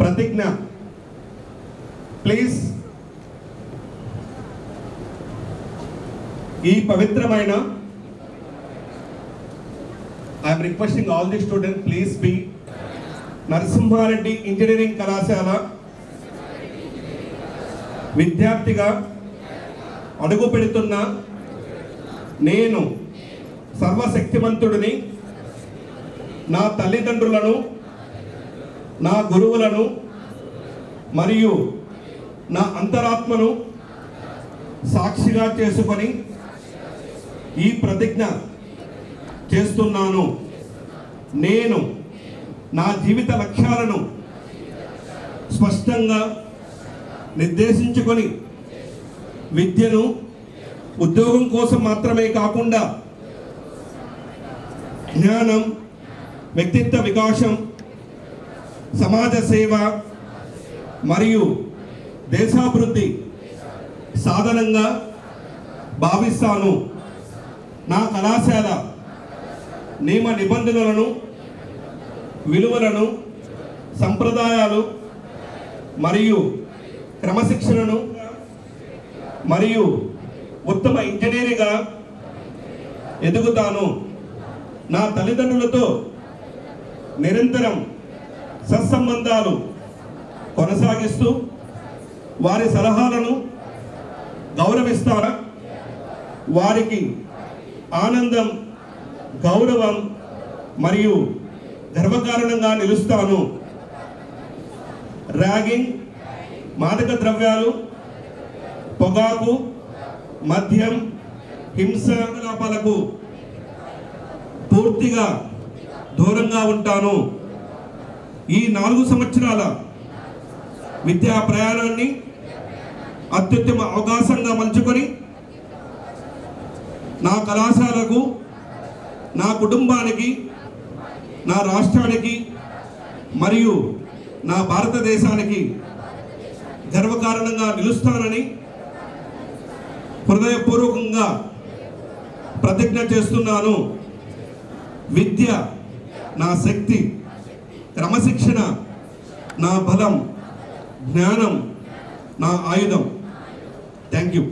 ప్రతిజ్ఞ. ప్లీజ్ ఈ పవిత్రమైన I am requesting all the students, please be Narasimha Reddy engineering కళాశాల విద్యార్థిగా అడుగు పెడుతున్న నేను సర్వశక్తిమంతుడిని, నా తల్లిదండ్రులను, నా గురువులను మరియు నా అంతరాత్మను సాక్షిగా చేసుకొని ఈ ప్రతిజ్ఞ చేస్తున్నాను. నేను నా జీవిత లక్ష్యాలను స్పష్టంగా నిర్దేశించుకొని విద్యను ఉద్యోగం కోసం మాత్రమే కాకుండా జ్ఞానం, వ్యక్తిత్వ వికాసం, సమాజ సేవ మరియు దేశాభివృద్ధి సాధనంగా భావిస్తాను. నా కళాశాల నియమ నిబంధనలను, విలువలను, సంప్రదాయాలు మరియు క్రమశిక్షణను మరియు ఉత్తమ ఇంజనీరింగ్గా ఎదుగుతాను. నా తల్లిదండ్రులతో నిరంతరం సత్సంబంధాలు కొనసాగిస్తూ వారి సలహాలను గౌరవిస్తాను. వారికి ఆనందం, గౌరవం మరియు గర్వకారణంగా నిలుస్తాను. ర్యాగింగ్, మాదక ద్రవ్యాలు, పొగాకు, మద్యం, హింసాకలాపాలకు పూర్తిగా దూరంగా ఉంటాను. ఈ 4 సంవత్సరాల విద్యా ప్రయాణాన్ని అత్యుత్తమ అవకాశంగా మలుచుకొని నా కళాశాలకు, నా కుటుంబానికి, నా రాష్ట్రానికి మరియు నా భారతదేశానికి గర్వకారణంగా నిలుస్తానని హృదయపూర్వకంగా ప్రతిజ్ఞ చేస్తున్నాను. విద్య నా శక్తి, క్రమశిక్షణ నా బలం, జ్ఞానం నా ఆయుధం. Thank you.